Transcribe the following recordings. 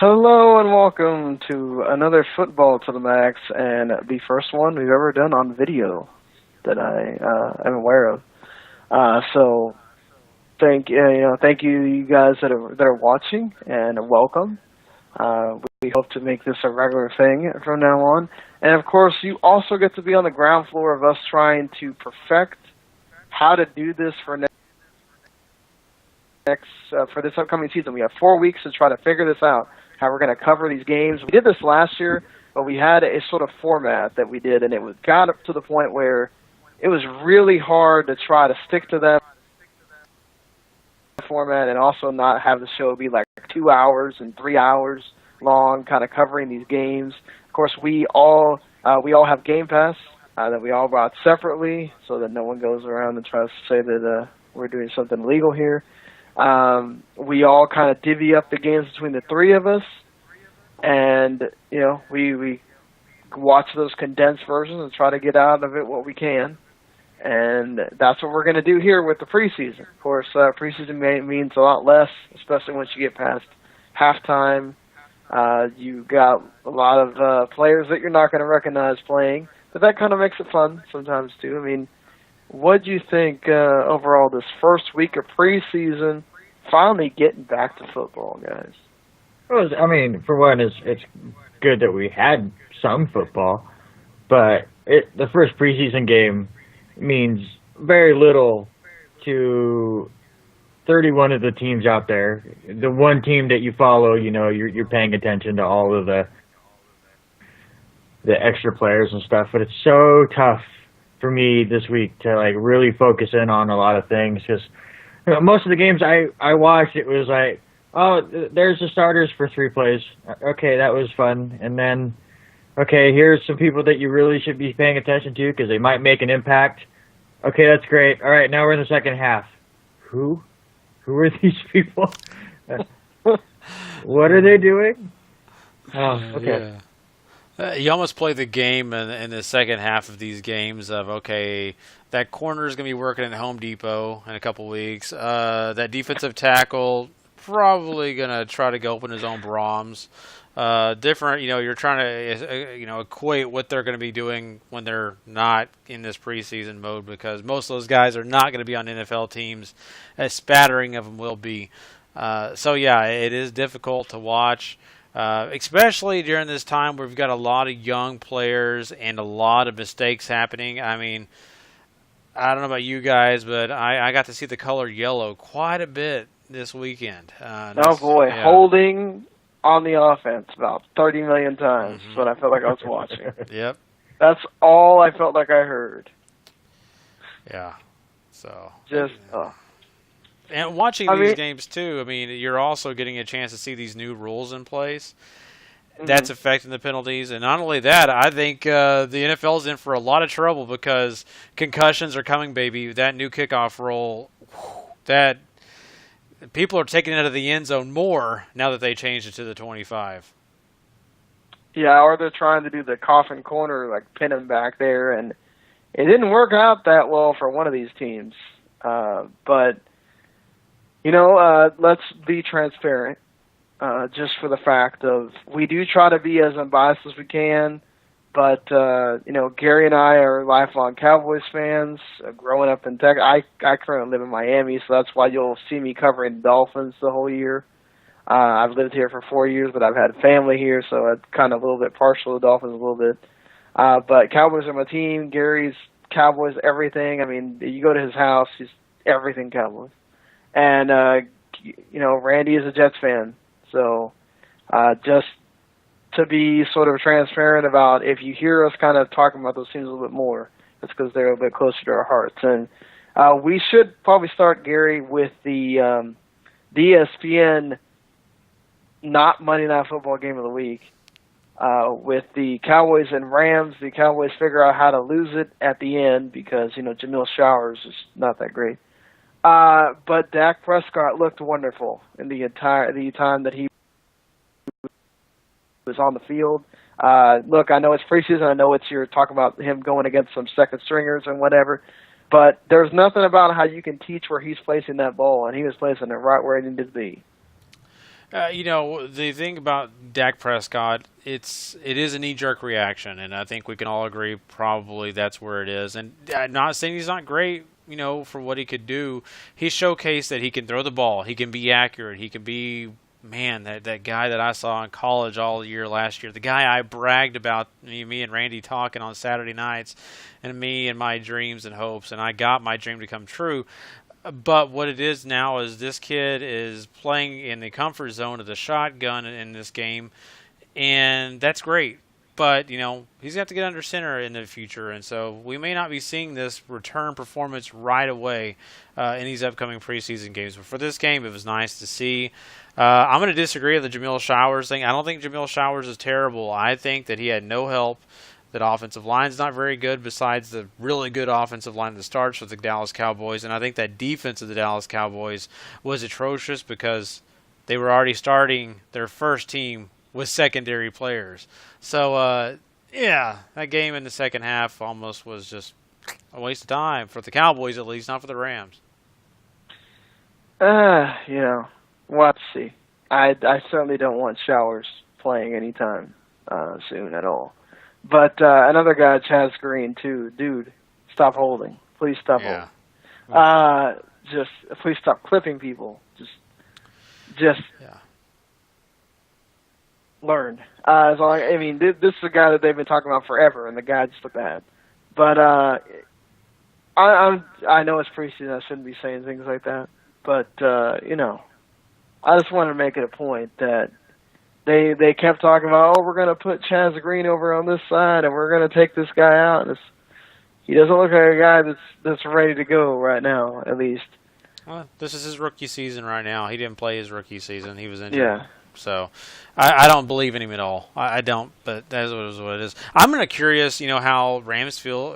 Hello and welcome to another Football to the Max, and the first one we've ever done on video that I am aware of. So thank you guys that are watching, and welcome. We hope to make this a regular thing from now on, and of course you also get to be on the ground floor of us trying to perfect how to do this for for this upcoming season. We have 4 weeks to try to figure this out, how we're going to cover these games. We did this last year, but we had a sort of format that we did, and it got up to the point where it was really hard to try to stick to that format and also not have the show be like 2 hours and 3 hours long, kind of covering these games. Of course, we all have Game Pass that we all bought separately, so that no one goes around and tries to say that we're doing something illegal here. We all kind of divvy up the games between the three of us, and we watch those condensed versions and try to get out of it what we can, and that's what we're going to do here with the preseason. Of course, preseason means a lot less, especially once you get past halftime. You got a lot of players that you're not going to recognize playing, but that kind of makes it fun sometimes too. I mean, what do you think overall this first week of preseason, finally getting back to football, guys? Well, I mean, for one, it's good that we had some football, but the first preseason game means very little to 31 of the teams out there. The one team that you follow, you're paying attention to all of the extra players and stuff, but it's so tough for me this week to really focus in on a lot of things, because most of the games I watched, it was like, oh, there's the starters for 3 plays. Okay, that was fun. And then, okay, here's some people that you really should be paying attention to because they might make an impact. Okay, that's great. All right, now we're in the second half. Who are these people? What are they doing? Oh, okay. Yeah. You almost play the game in the second half of these games of, okay, that corner is going to be working at Home Depot in a couple weeks. That defensive tackle probably going to try to go open his own Brahms. Different, you're trying to, equate what they're going to be doing when they're not in this preseason mode, because most of those guys are not going to be on NFL teams. A spattering of them will be. So, yeah, it is difficult to watch. Especially during this time where we've got a lot of young players and a lot of mistakes happening. I mean, I don't know about you guys, but I got to see the color yellow quite a bit this weekend. Oh, boy. Yeah. Holding on the offense about 30 million times is what I felt like I was watching. Yep. That's all I felt like I heard. Yeah. So. Just, And watching these games, too, I mean, you're also getting a chance to see these new rules in place. That's affecting the penalties. And not only that, I think the NFL's in for a lot of trouble because concussions are coming, baby. That new kickoff rule, that people are taking it out of the end zone more now that they changed it to the 25. Yeah, or they're trying to do the coffin corner, like pin him back there. And it didn't work out that well for one of these teams. But... let's be transparent, just for the fact of we do try to be as unbiased as we can, but, Gary and I are lifelong Cowboys fans, growing up in Texas. I currently live in Miami, so that's why you'll see me covering the Dolphins the whole year. I've lived here for 4 years, but I've had family here, so I'm kind of a little bit partial to the Dolphins a little bit. But Cowboys are my team. Gary's Cowboys, everything. I mean, you go to his house, he's everything Cowboys. And, Randy is a Jets fan. So just to be sort of transparent about if you hear us kind of talking about those teams a little bit more, it's because they're a bit closer to our hearts. And we should probably start, Gary, with the ESPN not Monday Night Football game of the week. With the Cowboys and Rams, the Cowboys figure out how to lose it at the end because, Jamil Showers is not that great. But Dak Prescott looked wonderful in the time that he was on the field. Look, I know it's preseason. I know you're talking about him going against some second stringers and whatever. But there's nothing about how you can teach where he's placing that ball, and he was placing it right where it needed to be. The thing about Dak Prescott, it is a knee-jerk reaction, and I think we can all agree probably that's where it is. And I'm not saying he's not great, for what he could do. He showcased that he can throw the ball, he can be accurate, he can be, man, that guy that I saw in college all year last year, the guy I bragged about, me and Randy talking on Saturday nights, and me and my dreams and hopes, and I got my dream to come true. But what it is now is this kid is playing in the comfort zone of the shotgun in this game, and that's great. But, he's got to get under center in the future, and so we may not be seeing this return performance right away in these upcoming preseason games. But for this game, it was nice to see. I'm going to disagree with the Jamil Showers thing. I don't think Jamil Showers is terrible. I think that he had no help. That offensive line's not very good besides the really good offensive line that starts with the Dallas Cowboys. And I think that defense of the Dallas Cowboys was atrocious because they were already starting their first team with secondary players. So, that game in the second half almost was just a waste of time for the Cowboys, at least, not for the Rams. We'll have to see. I certainly don't want Showers playing anytime soon at all. But another guy, Chaz Green, too. Dude, stop holding. Please stop holding. Please stop clipping people. Just learn. This is a guy that they've been talking about forever, and the guy just looked bad. But I know it's preseason. I shouldn't be saying things like that. But I just wanted to make it a point that they kept talking about, we're going to put Chaz Green over on this side, and we're going to take this guy out. He doesn't look like a guy that's ready to go right now, at least. Well, this is his rookie season right now. He didn't play his rookie season. He was injured. Yeah. So I don't believe in him at all. I don't, but that's what it is. I'm curious, how Rams fans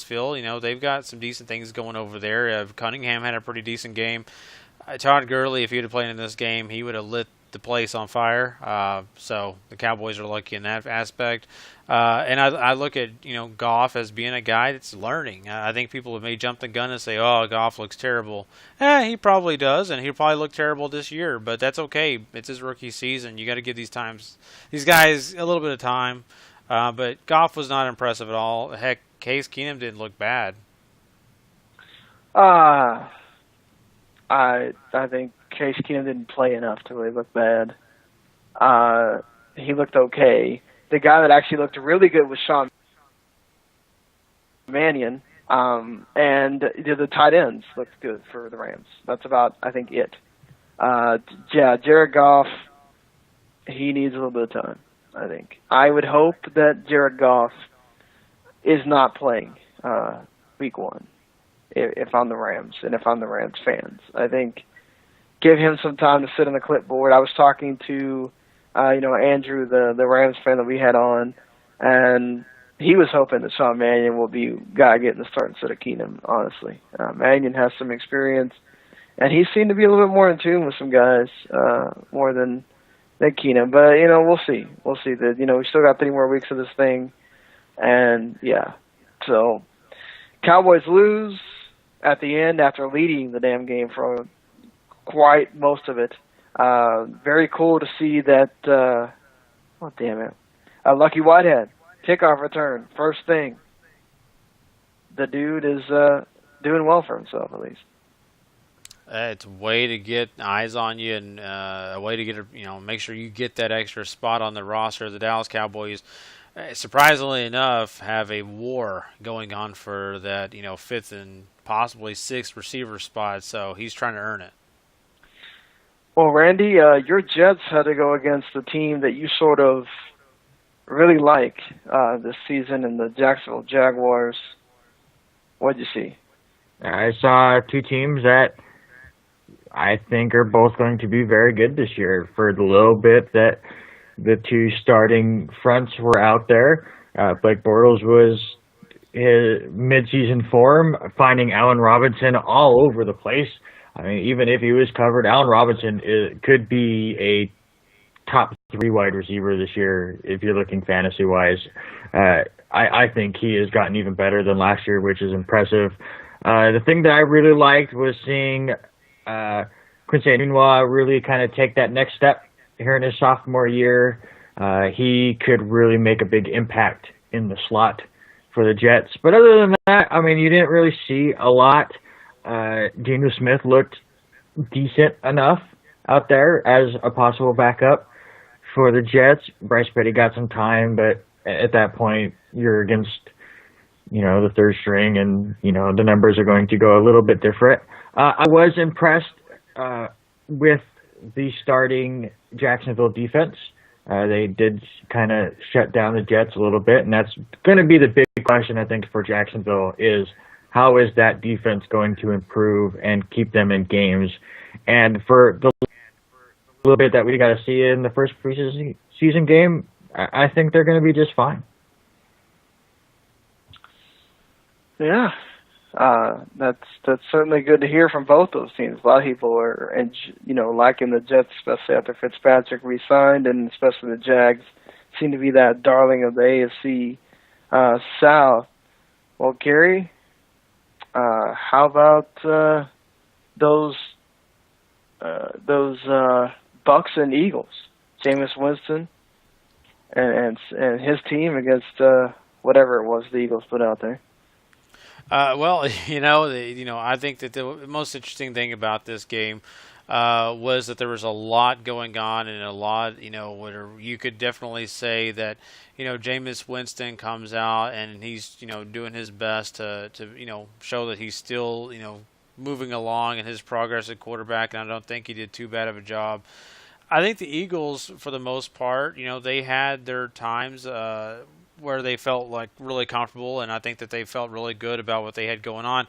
feel. They've got some decent things going over there. Cunningham had a pretty decent game. Todd Gurley, if he had played in this game, he would have lit the place on fire. So the Cowboys are lucky in that aspect. And I look at, Goff as being a guy that's learning. I think people may jump the gun and say, oh, Goff looks terrible. He probably does, and he'll probably look terrible this year, but that's okay. It's his rookie season. You got to give these guys a little bit of time. But Goff was not impressive at all. Heck, Case Keenum didn't look bad. I think Case Keenum didn't play enough to really look bad. He looked okay. The guy that actually looked really good was Sean Mannion, and the tight ends looked good for the Rams. That's about, I think, it. Jared Goff, he needs a little bit of time, I think. I would hope that Jared Goff is not playing week one if I'm the Rams and if I'm the Rams fans. I think give him some time to sit on the clipboard. I was talking to Andrew, the Rams fan that we had on, and he was hoping that Sean Mannion will be guy getting the start instead of Keenum, honestly. Mannion has some experience, and he seemed to be a little bit more in tune with some guys, more than Keenum. But, we'll see. We'll see. We still got 3 more weeks of this thing, and, So, Cowboys lose at the end after leading the damn game for quite most of it. Very cool to see that, Lucky Whitehead, kickoff return, first thing. The dude is doing well for himself, at least. It's a way to get eyes on you and a way to get, make sure you get that extra spot on the roster. The Dallas Cowboys, surprisingly enough, have a war going on for that, 5th and possibly 6th receiver spot, so he's trying to earn it. Well, Randy, your Jets had to go against the team that you sort of really like this season in the Jacksonville Jaguars. What did you see? I saw 2 teams that I think are both going to be very good this year. For the little bit that the 2 starting fronts were out there, Blake Bortles was his midseason form, finding Allen Robinson all over the place. I mean, even if he was covered, Allen Robinson could be a top 3 wide receiver this year if you're looking fantasy-wise. I think he has gotten even better than last year, which is impressive. The thing that I really liked was seeing Quincy Enunwa really kind of take that next step here in his sophomore year. He could really make a big impact in the slot for the Jets. But other than that, I mean, you didn't really see a lot. Geno Smith looked decent enough out there as a possible backup for the Jets. Bryce Petty got some time, but at that point, you're against, the third string, and, the numbers are going to go a little bit different. I was impressed with the starting Jacksonville defense. They did kind of shut down the Jets a little bit, and that's going to be the big question, I think, for Jacksonville is how is that defense going to improve and keep them in games? And for the little bit that we got to see in the first preseason game, I think they're going to be just fine. Yeah, that's certainly good to hear from both those teams. A lot of people are, liking the Jets, especially after Fitzpatrick re-signed, and especially the Jags seem to be that darling of the AFC South. Well, Gary, how about those Bucs and Eagles? Jameis Winston and his team against whatever it was the Eagles put out there. I think that the most interesting thing about this game was that there was a lot going on, and a lot, where you could definitely say that, Jameis Winston comes out and he's, doing his best to show that he's still, moving along in his progress at quarterback, and I don't think he did too bad of a job. I think the Eagles, for the most part, they had their times where they felt like really comfortable, and I think that they felt really good about what they had going on.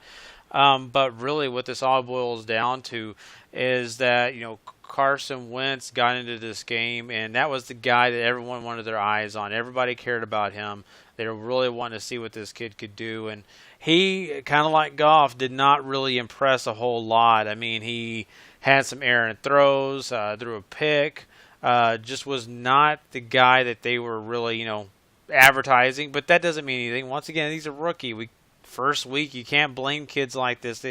But really what this all boils down to is that, Carson Wentz got into this game, and that was the guy that everyone wanted their eyes on. Everybody cared about him. They really wanted to see what this kid could do, and he, kind of like Goff, did not really impress a whole lot. I mean, he had some errant throws, threw a pick, just was not the guy that they were really, advertising, but that doesn't mean anything. Once again, he's a rookie. First week, you can't blame kids like this.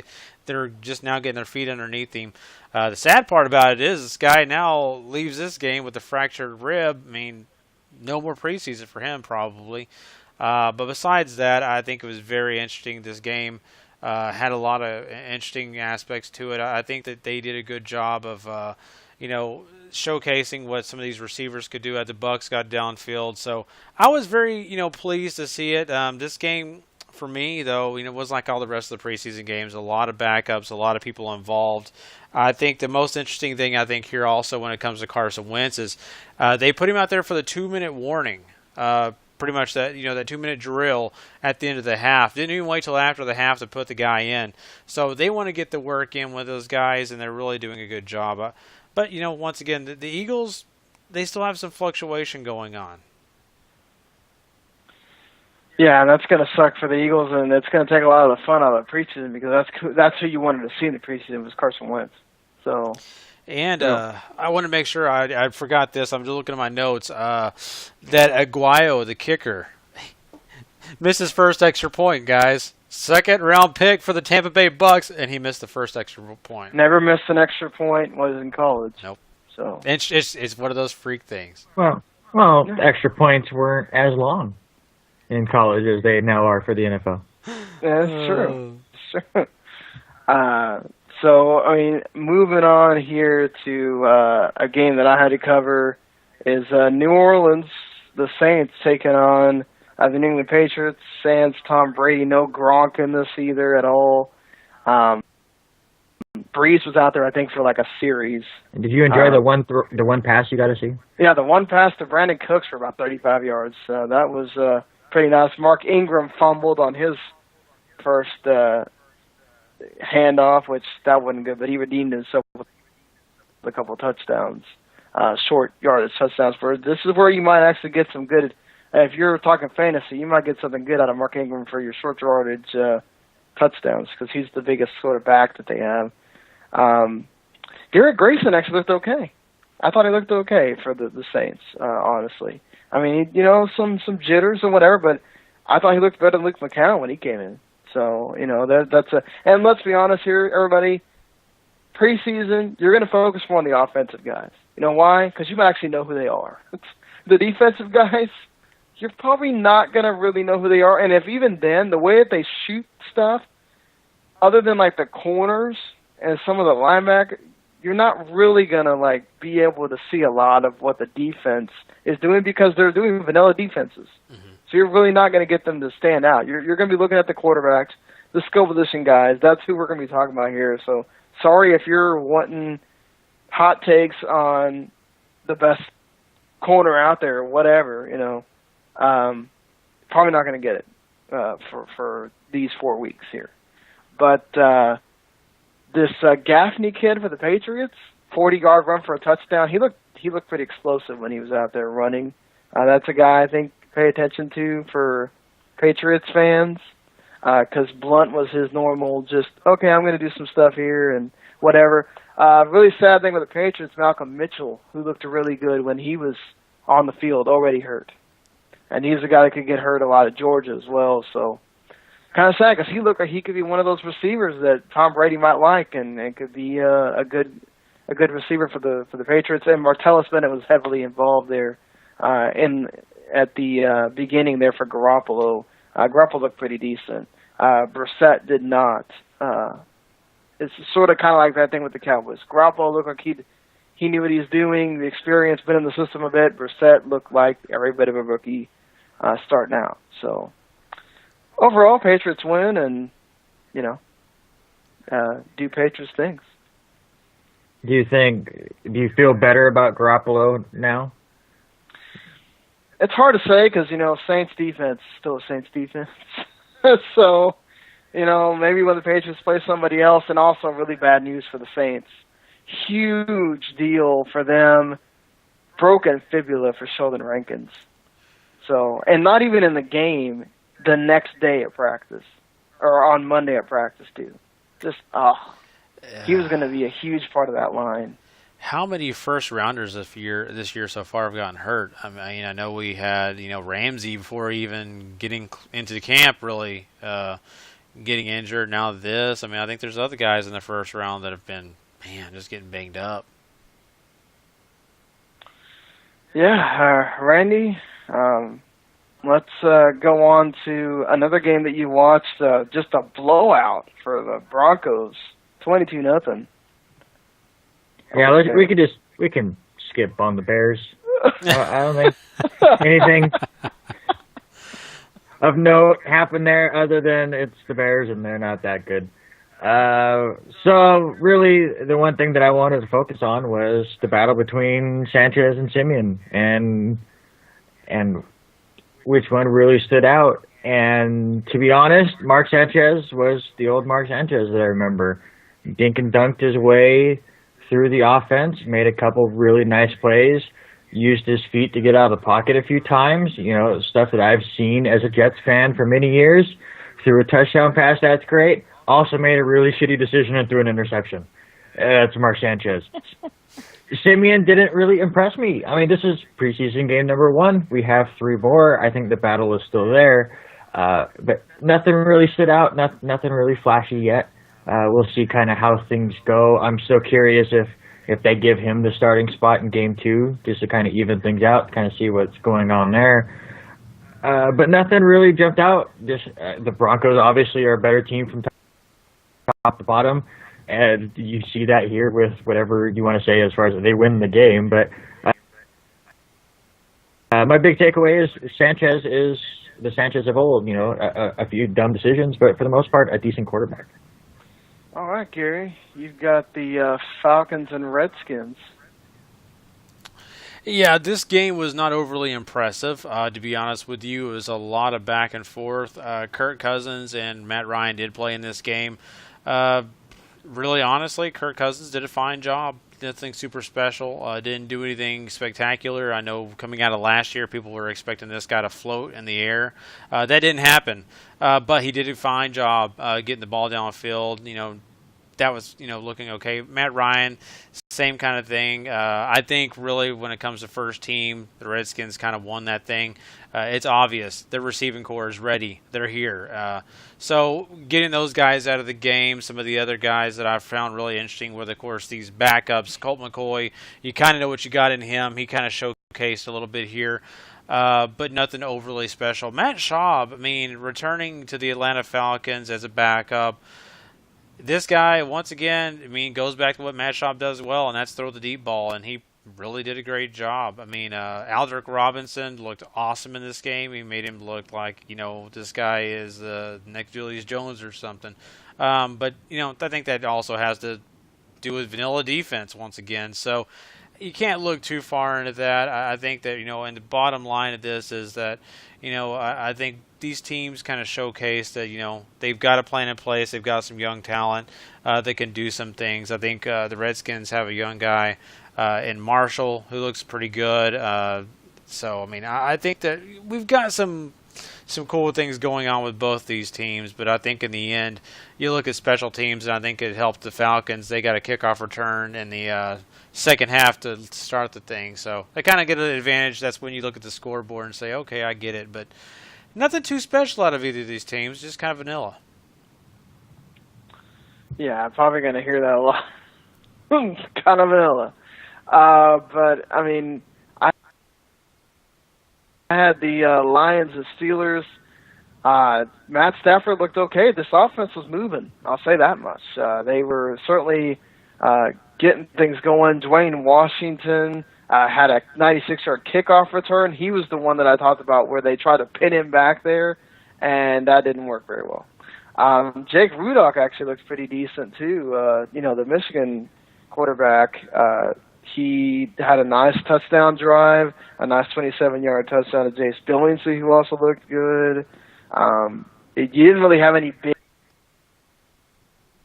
They're just now getting their feet underneath him. The sad part about it is this guy now leaves this game with a fractured rib. I mean, no more preseason for him probably. But besides that, I think it was very interesting. This game had a lot of interesting aspects to it. I think that they did a good job of, showcasing what some of these receivers could do as the Bucs got downfield. So I was very, pleased to see it. This game, for me, though, was like all the rest of the preseason games. A lot of backups, a lot of people involved. I think the most interesting thing, here also when it comes to Carson Wentz is they put him out there for the 2-minute warning. Pretty much that, that 2-minute drill at the end of the half. Didn't even wait till after the half to put the guy in. So they want to get the work in with those guys, and they're really doing a good job. But, once again, the Eagles, they still have some fluctuation going on. Yeah, and that's going to suck for the Eagles, and it's going to take a lot of the fun out of the preseason because that's who you wanted to see in the preseason was Carson Wentz. So, and I want to make sure I forgot this. I'm just looking at my notes. That Aguayo, the kicker, missed his first extra point, guys. Second-round pick for the Tampa Bay Bucs, and he missed the first extra point. Never missed an extra point when he was in college. Nope. So it's one of those freak things. Well, extra points weren't as long in college as they now are for the NFL. That's true. Sure. So, moving on here to a game that I had to cover is New Orleans, the Saints taking on the New England Patriots. Sans Tom Brady, no Gronk in this either at all. Breeze was out there, I think, for like a series. Did you enjoy the one pass you got to see? Yeah, the one pass to Brandon Cooks for about 35 yards. That was pretty nice. Mark Ingram fumbled on his first handoff, which that wasn't good, but he redeemed himself with a couple of touchdowns, short yardage touchdowns. This is where you might actually get some good. If you're talking fantasy, you might get something good out of Mark Ingram for your short yardage touchdowns because he's the biggest sort of back that they have. Garrett Grayson actually looked okay. I thought he looked okay for the Saints, honestly. Some jitters and whatever, but I thought he looked better than Luke McCown when he came in. So, and let's be honest here, everybody, preseason, you're going to focus more on the offensive guys. You know why? Because you might actually know who they are. The defensive guys, you're probably not going to really know who they are. And if even then, the way that they shoot stuff, other than like the corners and some of the linebackers, you're not really going to like be able to see a lot of what the defense is doing because they're doing vanilla defenses. Mm-hmm. So you're really not going to get them to stand out. You're going to be looking at the quarterbacks, the skill position guys. That's who we're going to be talking about here. So sorry if you're wanting hot takes on the best corner out there or whatever, probably not going to get it for these 4 weeks here. But this Gaffney kid for the Patriots, 40-yard run for a touchdown. He looked pretty explosive when he was out there running. That's a guy I think to pay attention to for Patriots fans because Blunt was his normal just, okay, I'm going to do some stuff here and whatever. Really sad thing with the Patriots, Malcolm Mitchell, who looked really good when he was on the field, already hurt. And he's a guy that could get hurt a lot at Georgia as well, so kind of sad because he looked like he could be one of those receivers that Tom Brady might like and could be a good receiver for the Patriots. And Martellus Bennett was heavily involved there at the beginning there for Garoppolo. Garoppolo looked pretty decent. Brissett did not. It's sort of kind of like that thing with the Cowboys. Garoppolo looked like he knew what he was doing. The experience been in the system a bit. Brissett looked like every bit of a rookie starting out. So overall, Patriots win and, do Patriots things. Do you feel better about Garoppolo now? It's hard to say because, Saints defense is still a Saints defense. So, maybe when the Patriots play somebody else, and also really bad news for the Saints. Huge deal for them. Broken fibula for Sheldon Rankins. So, and not even in the game, the next day at practice, or on Monday at practice too. Just, he was going to be a huge part of that line. How many first rounders this year so far have gotten hurt? I mean, I know we had Ramsey before even getting into the camp really getting injured. Now this, I think there's other guys in the first round that have been just getting banged up. Yeah, Randy. Let's go on to another game that you watched. Just a blowout for the Broncos, 22-0. Yeah, we can skip on the Bears. I don't think anything of note happened there other than it's the Bears and they're not that good. So really, the one thing that I wanted to focus on was the battle between Sanchez and Simeon, and which one really stood out. And to be honest, Mark Sanchez was the old Mark Sanchez that I remember. Dink and dunked his way through the offense, made a couple really nice plays, used his feet to get out of the pocket a few times, stuff that I've seen as a Jets fan for many years. Threw a touchdown pass, that's great. Also made a really shitty decision and threw an interception. That's Mark Sanchez. Simeon didn't really impress me. This is preseason game number 1. We have 3 more. I think the battle is still there. But nothing really stood out, nothing really flashy yet. We'll see kind of how things go. I'm still curious if they give him the starting spot in game 2, just to kind of even things out, kind of see what's going on there. But nothing really jumped out. Just the Broncos obviously are a better team from top to bottom, and you see that here with whatever you want to say as far as they win the game. But my big takeaway is Sanchez is the Sanchez of old. A few dumb decisions, but for the most part, a decent quarterback. All right, Gary, you've got the Falcons and Redskins. Yeah, this game was not overly impressive, to be honest with you. It was a lot of back and forth. Kirk Cousins and Matt Ryan did play in this game. Really, honestly, Kirk Cousins did a fine job. Nothing super special. Didn't do anything spectacular. I know coming out of last year, people were expecting this guy to float in the air. That didn't happen. But he did a fine job getting the ball down the field, that was looking okay. Matt Ryan, same kind of thing. I think really when it comes to first team, the Redskins kind of won that thing. It's obvious their receiving core is ready. They're here. So getting those guys out of the game, some of the other guys that I've found really interesting with, of course, these backups. Colt McCoy, you kind of know what you got in him. He kind of showcased a little bit here. But nothing overly special. Matt Schaub, returning to the Atlanta Falcons as a backup. This guy, once again, goes back to what Matt Schaub does well, and that's throw the deep ball, and he really did a great job. Aldrick Robinson looked awesome in this game. He made him look like, this guy is next Julius Jones or something. But I think that also has to do with vanilla defense once again. So you can't look too far into that. I think that, and the bottom line of this is that, I think these teams kind of showcase that, they've got a plan in place. They've got some young talent that can do some things. I think the Redskins have a young guy in Marshall who looks pretty good. I think that we've got some cool things going on with both these teams, but I think in the end, you look at special teams, and I think it helped the Falcons. They got a kickoff return in the second half to start the thing, so they kind of get an advantage. That's when you look at the scoreboard and say, okay, I get it, but nothing too special out of either of these teams, just kind of vanilla. Yeah, I'm probably going to hear that a lot. Kind of vanilla. But, I had the Lions and Steelers. Matt Stafford looked okay. This offense was moving. I'll say that much. They were certainly getting things going. Dwayne Washington had a 96-yard kickoff return. He was the one that I talked about where they tried to pin him back there, and that didn't work very well. Jake Rudock actually looks pretty decent, too. The Michigan quarterback, he had a nice touchdown drive, a nice 27-yard touchdown to Jace Billingsley, who also looked good. You didn't really have any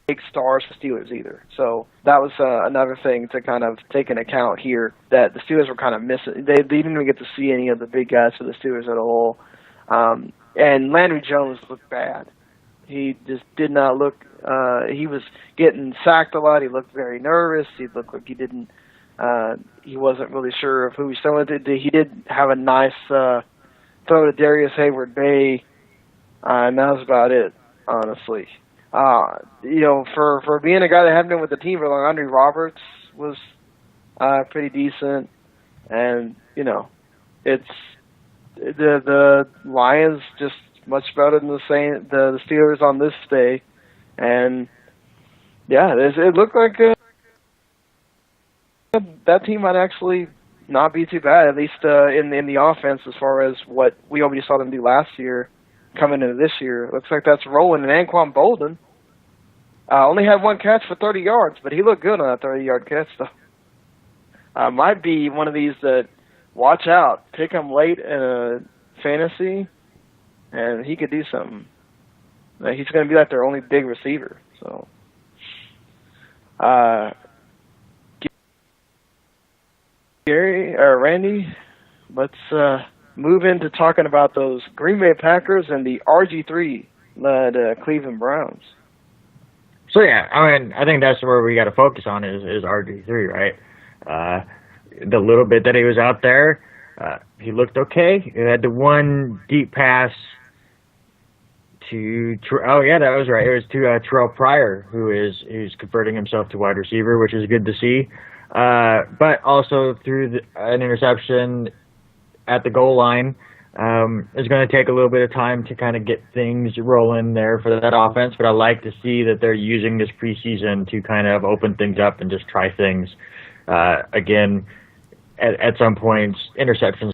big stars for Steelers either. So that was another thing to kind of take into account here, that the Steelers were kind of missing. They didn't even get to see any of the big guys for the Steelers as a whole. And Landry Jones looked bad. He just did not look he was getting sacked a lot. He looked very nervous. He looked like he wasn't really sure of who he's throwing to. He did have a nice throw to Darius Hayward-Bay, and that was about it, honestly. For being a guy that hadn't been with the team for long, Andre Roberts was pretty decent, and it's the Lions just much better than the Steelers on this day, and yeah, it looked like that team might actually not be too bad, at least in the offense, as far as what we already saw them do last year. Coming into this year, looks like that's rolling. And Anquan Bolden only had one catch for 30 yards, but he looked good on that 30-yard catch, though. Might be one of these that, watch out, pick him late in a fantasy, and he could do something. He's going to be like their only big receiver. So, Randy, let's move into talking about those Green Bay Packers and the RG3-led Cleveland Browns. So, yeah, I think that's where we got to focus on is RG3, right? The little bit that he was out there, he looked okay. He had the one deep pass to that was right. It was to Terrell Pryor, who's converting himself to wide receiver, which is good to see. But also through an interception at the goal line. It's going to take a little bit of time to kind of get things rolling there for that offense, but I like to see that they're using this preseason to kind of open things up and just try things. Again, at some points, interceptions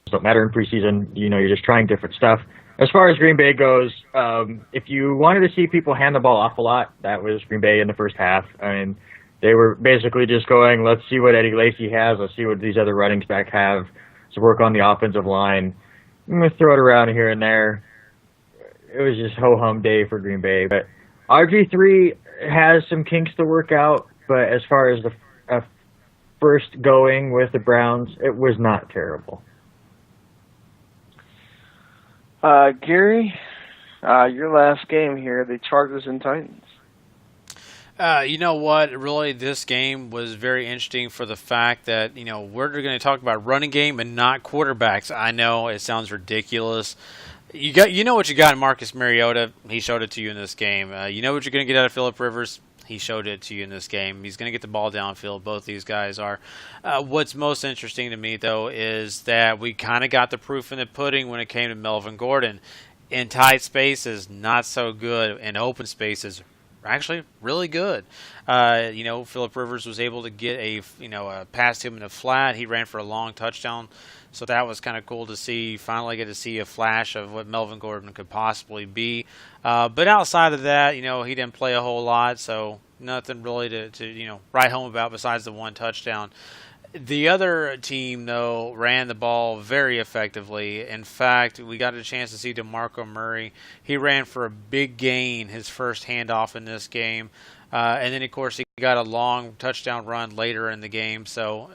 don't matter in preseason. You're just trying different stuff. As far as Green Bay goes, if you wanted to see people hand the ball off a lot, that was Green Bay in the first half. They were basically just going, let's see what Eddie Lacy has. Let's see what these other running backs have. So work on the offensive line. I'm going to throw it around here and there. It was just ho-hum day for Green Bay. But RG3 has some kinks to work out. But as far as the first going with the Browns, it was not terrible. Gary, your last game here, the Chargers and Titans. You know what? Really, this game was very interesting for the fact that we're going to talk about running game and not quarterbacks. I know it sounds ridiculous. You know what you got in Marcus Mariota. He showed it to you in this game. You know what you're going to get out of Phillip Rivers. He showed it to you in this game. He's going to get the ball downfield. Both these guys are. What's most interesting to me, though, is that we kind of got the proof in the pudding when it came to Melvin Gordon. In tight spaces, not so good. In open spaces, actually really good. Phillip Rivers was able to get a pass to him in the flat. He ran for a long touchdown. So that was kind of cool to see. Finally get to see a flash of what Melvin Gordon could possibly be. But outside of that, he didn't play a whole lot, so nothing really to write home about besides the one touchdown. The other team, though, ran the ball very effectively. In fact, we got a chance to see DeMarco Murray. He ran for a big gain, his first handoff in this game. And then, of course, he got a long touchdown run later in the game. So,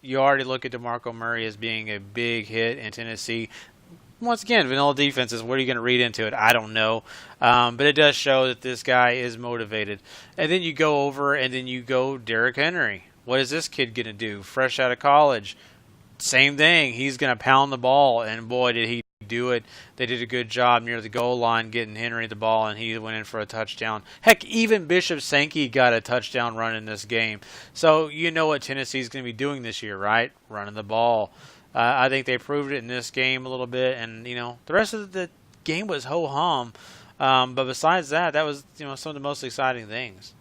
you already look at DeMarco Murray as being a big hit in Tennessee. Once again, vanilla defenses, what are you going to read into it? I don't know. But it does show that this guy is motivated. And then you go over and then you go Derrick Henry. What is this kid going to do? Fresh out of college. Same thing. He's going to pound the ball. And boy, did he do it. They did a good job near the goal line getting Henry the ball, and he went in for a touchdown. Heck, even Bishop Sankey got a touchdown run in this game. So you know what Tennessee's going to be doing this year, right? Running the ball. I think they proved it in this game a little bit, and the rest of the game was ho-hum. But besides that, that was some of the most exciting things.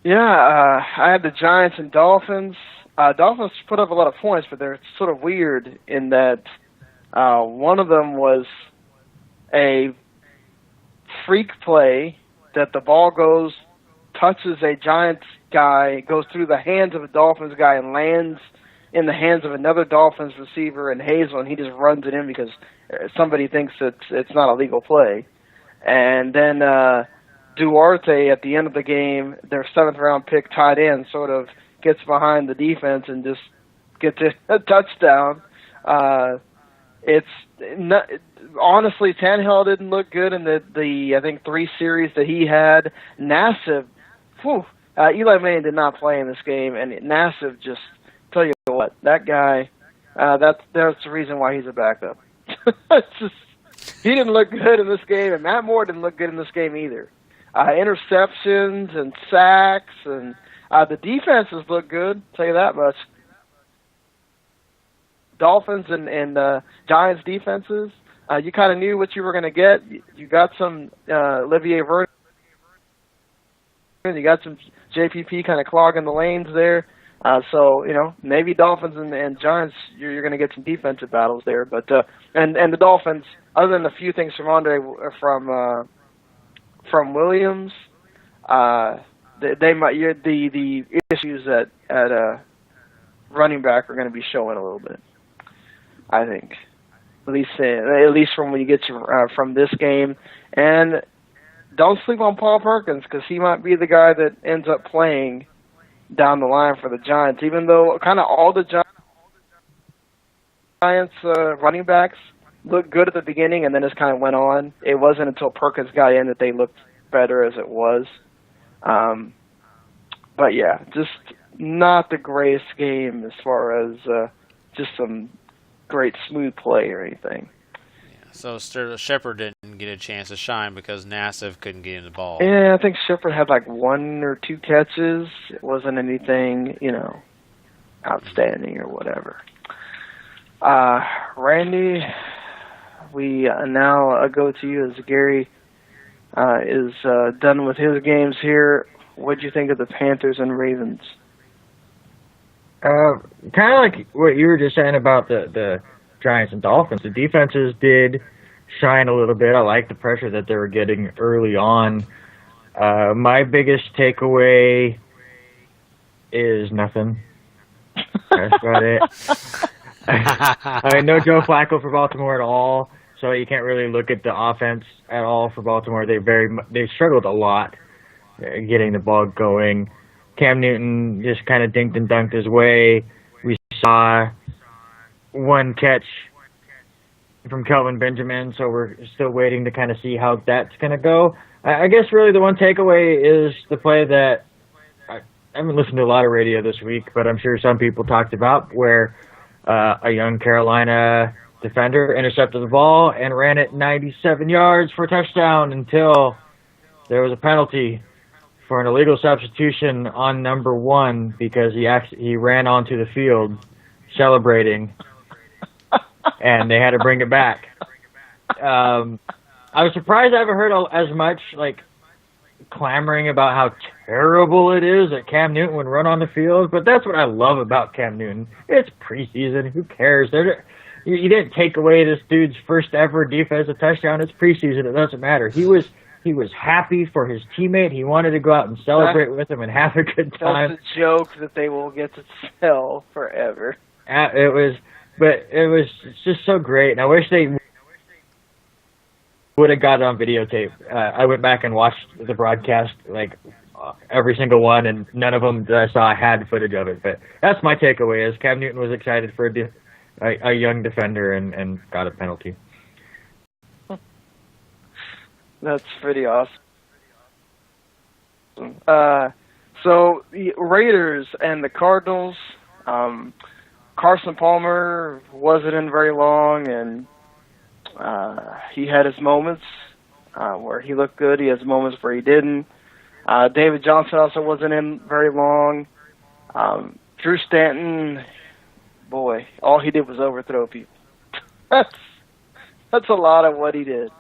Yeah, I had the Giants and Dolphins. Dolphins put up a lot of points, but they're sort of weird in that one of them was a freak play that the ball touches a Giants guy, goes through the hands of a Dolphins guy and lands in the hands of another Dolphins receiver in Hazel, and he just runs it in because somebody thinks it's not a legal play. And then Duarte, at the end of the game, their 7th-round pick tight end, sort of gets behind the defense and just gets a touchdown. It's not, honestly, Tannehill didn't look good in the I think 3 series that he had. Nassib, Eli Manning did not play in this game, and Nassib, just tell you what, that guy, that's the reason why he's a backup. He didn't look good in this game, and Matt Moore didn't look good in this game either. Interceptions and sacks, and the defenses look good, tell you that much. Dolphins and Giants defenses, you kind of knew what you were going to get. You got some Olivier Vernon, you got some JPP kind of clogging the lanes there. So maybe Dolphins and Giants, you're going to get some defensive battles there. But and the Dolphins, other than a few things from Williams, they might the issues at running back are going to be showing a little bit. I think, at least from when you get from this game, and don't sleep on Paul Perkins because he might be the guy that ends up playing down the line for the Giants. Even though kind of all the Giants running backs looked good at the beginning, and then it kind of went on. It wasn't until Perkins got in that they looked better as it was. But yeah, just not the greatest game as far as just some great smooth play or anything. Yeah, so Shepard didn't get a chance to shine because Nassib couldn't get him the ball. Yeah, I think Shepard had like 1 or 2 catches. It wasn't anything, outstanding or whatever. Randy, we now go to you as Gary is done with his games here. What did you think of the Panthers and Ravens? Kind of like what you were just saying about the Giants and Dolphins. The defenses did shine a little bit. I like the pressure that they were getting early on. My biggest takeaway is nothing. That's about it. No Joe Flacco for Baltimore at all, so you can't really look at the offense at all for Baltimore. They struggled a lot getting the ball going. Cam Newton just kind of dinked and dunked his way. We saw 1 catch from Kelvin Benjamin, so we're still waiting to kind of see how that's going to go. I guess really the one takeaway is the play that I haven't listened to a lot of radio this week, but I'm sure some people talked about where a young Carolina defender intercepted the ball and ran it 97 yards for a touchdown until there was a penalty for an illegal substitution on number 1 because he ran onto the field celebrating, and they had to bring it back. I was surprised I haven't heard as much clamoring about how terrible it is that Cam Newton would run on the field, but that's what I love about Cam Newton. It's preseason. Who cares? You didn't take away this dude's first ever defensive touchdown. It's preseason. It doesn't matter. He was happy for his teammate. He wanted to go out and celebrate with him and have a good time. That's a joke that they will get to tell forever. It's just so great. And I wish they would have got it on videotape. I went back and watched the broadcast, every single one, and none of them that I saw had footage of it. But that's my takeaway: is Cam Newton was excited for a young defender and got a penalty. That's pretty awesome. So the Raiders and the Cardinals. Carson Palmer wasn't in very long, and he had his moments where he looked good. He has moments where he didn't. David Johnson also wasn't in very long. Drew Stanton, boy, all he did was overthrow people. That's a lot of what he did.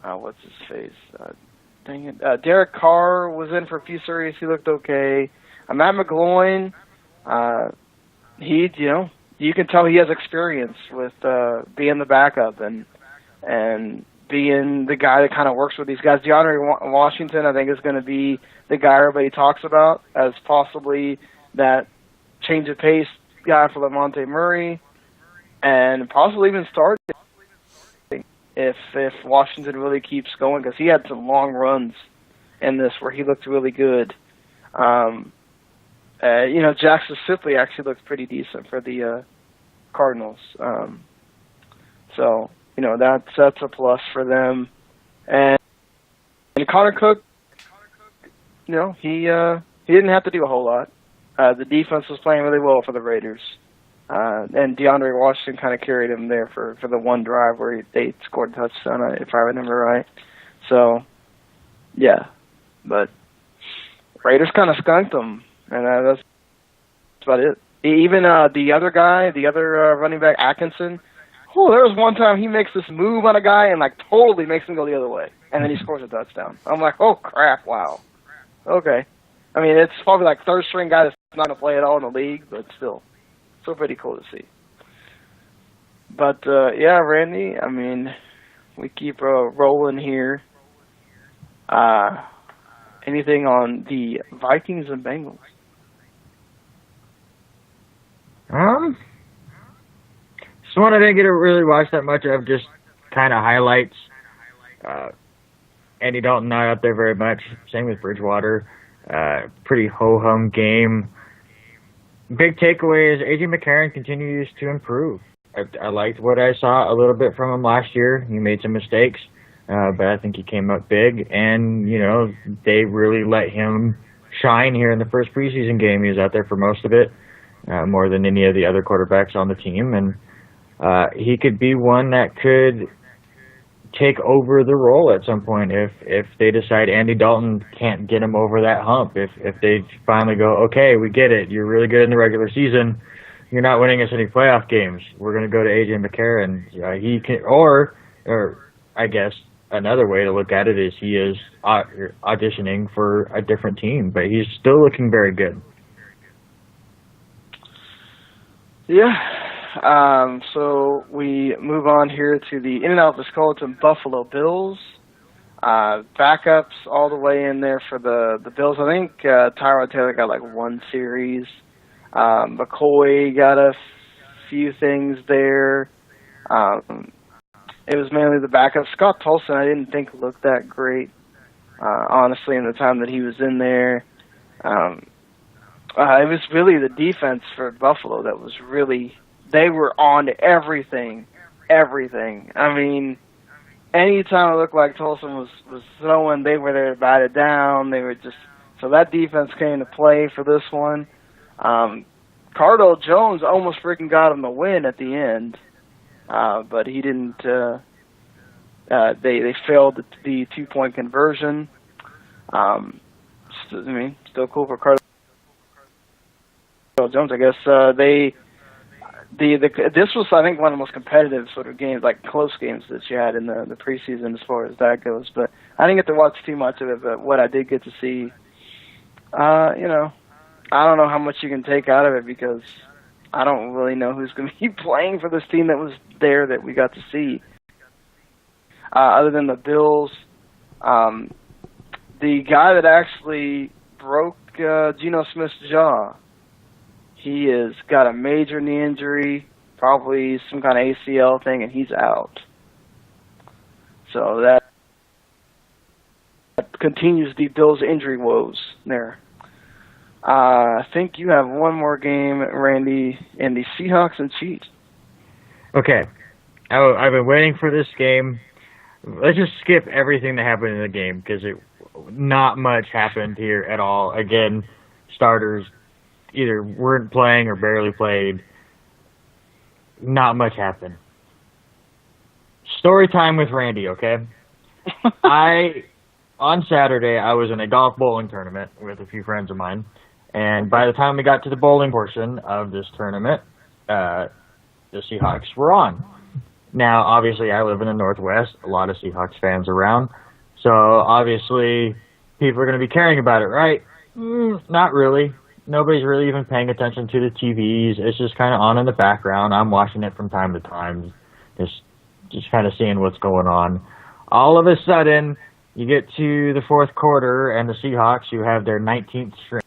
What's his face? Dang it. Derek Carr was in for a few series. He looked okay. Matt McGloin, you can tell he has experience with being the backup and being the guy that kind of works with these guys. DeAndre Washington, I think, is going to be the guy everybody talks about as possibly that change of pace guy for Lamonte Murray, and possibly even starting if Washington really keeps going, because he had some long runs in this where he looked really good. Jackson Sipley actually looked pretty decent for the Cardinals. That's a plus for them. And Connor Cook, he didn't have to do a whole lot. The defense was playing really well for the Raiders. And DeAndre Washington kind of carried him there for the one drive where they scored a touchdown, if I remember right. So, yeah. But Raiders kind of skunked them. And that's about it. Even the other guy, the other running back, Atkinson, there was one time he makes this move on a guy and totally makes him go the other way. And then he scores a touchdown. I'm like, oh, crap, wow. Okay. I mean, it's probably third string guy that's not going to play at all in the league, but still pretty cool to see. But, Randy, I mean, we keep rolling here. Anything on the Vikings and Bengals? This one I didn't get to really watch that much of, just kind of highlights. Andy Dalton not up there very much. Same with Bridgewater. Pretty ho-hum game. Big takeaway is A.J. McCarron continues to improve. I liked what I saw a little bit from him last year. He made some mistakes, but I think he came up big. And, they really let him shine here in the first preseason game. He was out there for most of it, more than any of the other quarterbacks on the team. And he could be one that could take over the role at some point if they decide Andy Dalton can't get him over that hump. If they finally go, okay, we get it, you're really good in the regular season, you're not winning us any playoff games, we're going to go to A.J. McCarron. He can, or I guess another way to look at it is he is auditioning for a different team, but he's still looking very good. Yeah. So we move on here to the Indianapolis Colts and Buffalo Bills. Backups all the way in there for the Bills. I think Tyrod Taylor got one series. McCoy got a few things there. It was mainly the backup. Scott Tolson I didn't think looked that great, honestly, in the time that he was in there. It was really the defense for Buffalo that was really... They were on everything. I mean, anytime it looked like Tulsa was throwing, they were there to bat it down. They were just so that defense came to play for this one. Cardell Jones almost freaking got him the win at the end, but he didn't. They failed the 2-point conversion. Still cool for Cardell Jones, I guess. This was, I think, one of the most competitive sort of games, like close games that you had in the preseason as far as that goes. But I didn't get to watch too much of it. But what I did get to see, I don't know how much you can take out of it because I don't really know who's going to be playing for this team that was there that we got to see. Other than the Bills, the guy that actually broke Geno Smith's jaw, he has got a major knee injury, probably some kind of ACL thing, and he's out. So that continues the Bills' injury woes there. I think you have one more game, Randy, and the Seahawks and Chiefs. Okay. I've been waiting for this game. Let's just skip everything that happened in the game because not much happened here at all. Again, starters either weren't playing or barely played. Not much happened. Story time with Randy, okay? On Saturday, I was in a golf bowling tournament with a few friends of mine, and by the time we got to the bowling portion of this tournament, the Seahawks were on. Now, obviously, I live in the Northwest, a lot of Seahawks fans around, so obviously people are going to be caring about it, right? Not really. Nobody's really even paying attention to the TVs. It's just kind of on in the background. I'm watching it from time to time, just kind of seeing what's going on. All of a sudden, you get to the fourth quarter, and the Seahawks, who have their 19th string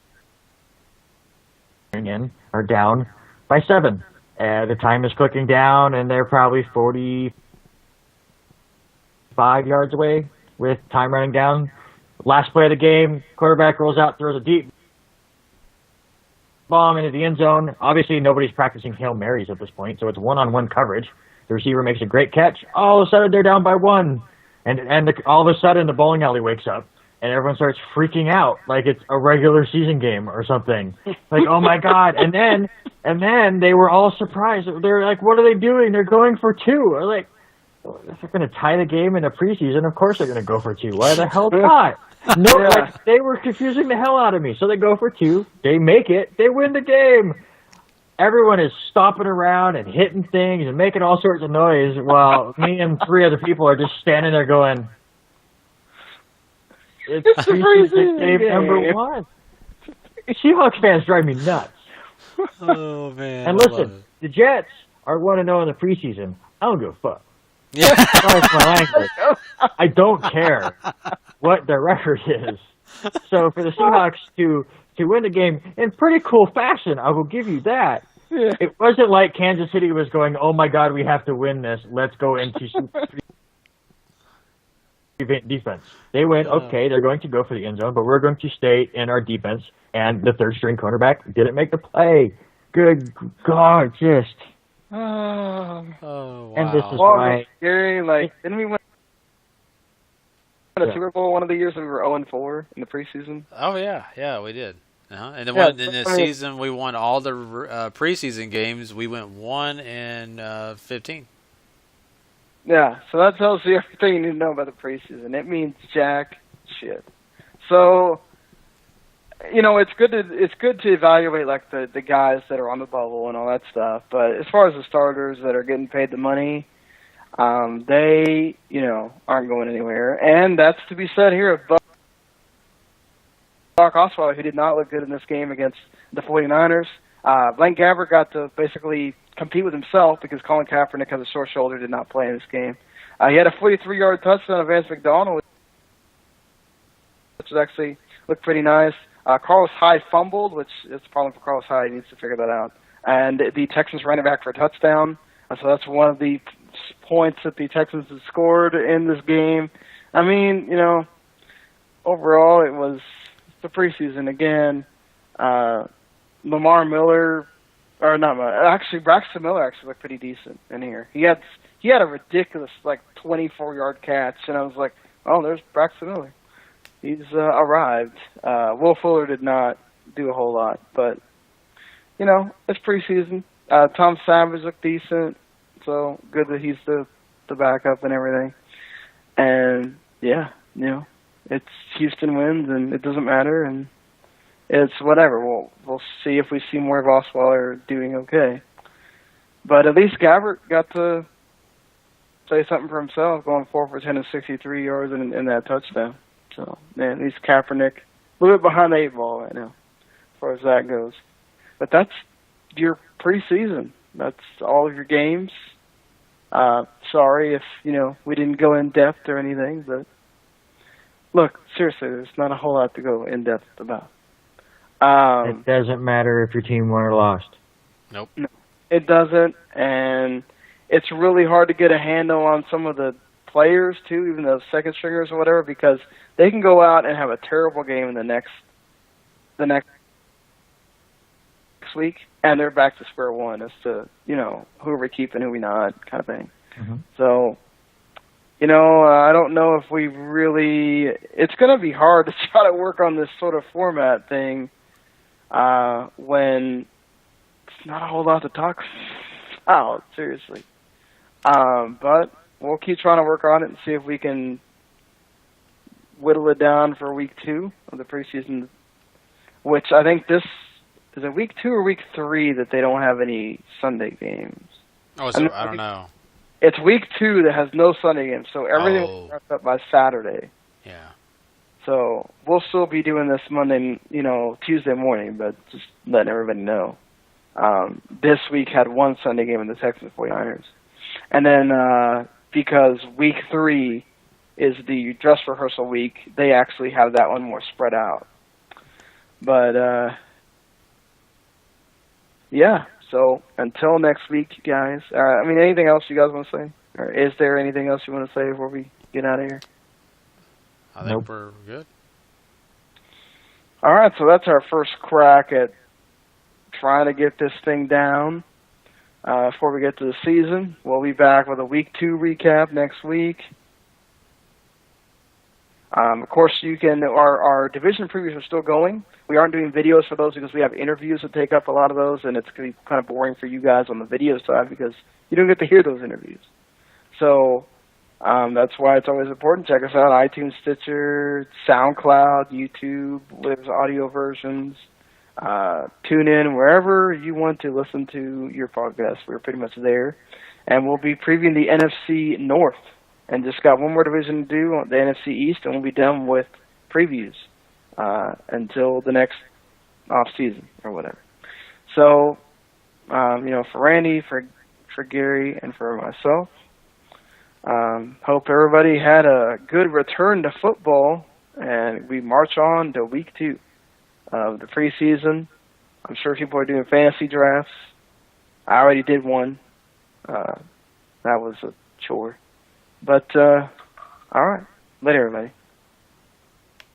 in, are down by 7. The time is clicking down, and they're probably 45 yards away with time running down. Last play of the game, quarterback rolls out, throws a deep bomb into the end zone. Obviously, nobody's practicing Hail Marys at this point, so it's one-on-one coverage. The receiver makes a great catch. All of a sudden, they're down by 1. All of a sudden, the bowling alley wakes up, and everyone starts freaking out like it's a regular season game or something. Like, oh, my God. And then they were all surprised. They're like, what are they doing? They're going for 2. Or like, if they're going to tie the game in the preseason, of course they're going to go for 2. Why the hell not? No, yeah. Like, they were confusing the hell out of me. So they go for 2. They make it. They win the game. Everyone is stomping around and hitting things and making all sorts of noise while me and 3 other people are just standing there going, it's preseason game number 1. Seahawks fans drive me nuts. Oh, man. And listen, the Jets are 1-0 in the preseason. I don't give a fuck. Yeah. Sorry for my language. I don't care what their record is. So for the Seahawks to win the game in pretty cool fashion, I will give you that. Yeah. It wasn't like Kansas City was going, oh my God, we have to win this. Let's go into defense. They went, okay, they're going to go for the end zone, but we're going to stay in our defense. And the third string cornerback didn't make the play. Good God, just. Oh, wow. And this is why. Scary. Like, didn't we win a Super Bowl one of the years that we were 0-4 in the preseason? Oh, yeah, we did. And then in the season, we won all the preseason games. We went 1-15. Yeah, so that tells you everything you need to know about the preseason. It means jack shit. So, it's good to evaluate like the guys that are on the bubble and all that stuff. But as far as the starters that are getting paid the money, they aren't going anywhere. And that's to be said here of Brock Osweiler, who did not look good in this game against the 49ers. Blaine Gabbert got to basically compete with himself because Colin Kaepernick has a sore shoulder, did not play in this game. He had a 43-yard touchdown of Vance McDonald, which actually looked pretty nice. Carlos Hyde fumbled, which is a problem for Carlos Hyde. He needs to figure that out. And the Texans ran it back for a touchdown. So that's one of the points that the Texans have scored in this game. I mean, overall it was the preseason again. Lamar Miller, or not much. Actually, Braxton Miller actually looked pretty decent in here. He had a ridiculous 24-yard catch, and I was like, oh, there's Braxton Miller. He's arrived. Will Fuller did not do a whole lot, but it's preseason. Tom Savage looked decent, so good that he's the backup and everything. And it's Houston wins, and it doesn't matter, and it's whatever. We'll see if we see more of Osweiler doing okay. But at least Gabbert got to say something for himself, going 4 for 10 and 63 yards in that touchdown. So, man, at least Kaepernick, a little bit behind the 8 ball right now, as far as that goes. But that's your preseason. That's all of your games. Sorry if, we didn't go in depth or anything, but look, seriously, there's not a whole lot to go in depth about. It doesn't matter if your team won or lost. Nope. No, it doesn't, and it's really hard to get a handle on some of the players, too, even the second stringers or whatever, because they can go out and have a terrible game in the next week, and they're back to square one as to, who are we keeping, who we not, kind of thing. Mm-hmm. So, I don't know if we really... It's going to be hard to try to work on this sort of format thing when it's not a whole lot to talk about, seriously. But we'll keep trying to work on it and see if we can whittle it down for week 2 of the preseason, which I think this... Is it week 2 or week 3 that they don't have any Sunday games? Oh, so I don't know. It's week 2 that has no Sunday games, so everything will wrap up by Saturday. Yeah. So we'll still be doing this Monday, Tuesday morning, but just letting everybody know. This week had one Sunday game in the Texans 49ers. And then because week 3 is the dress rehearsal week, they actually have that one more spread out. But, yeah, so until next week, you guys. Anything else you guys want to say? Or is there anything else you want to say before we get out of here? I think we're good. All right, so that's our first crack at trying to get this thing down before we get to the season. We'll be back with a week 2 recap next week. Of course, our division previews are still going. We aren't doing videos for those because we have interviews that take up a lot of those, and it's going to be kind of boring for you guys on the video side because you don't get to hear those interviews. So that's why it's always important. Check us out on iTunes, Stitcher, SoundCloud, YouTube, with audio versions. Tune in wherever you want to listen to your podcast. We're pretty much there. And we'll be previewing the NFC North. And just got one more division to do, the NFC East, and we'll be done with previews until the next off season or whatever. So, for Randy, for Gary, and for myself, hope everybody had a good return to football, and we march on to week 2 of the preseason. I'm sure people are doing fantasy drafts. I already did one. That was a chore. But, all right. Later, everybody.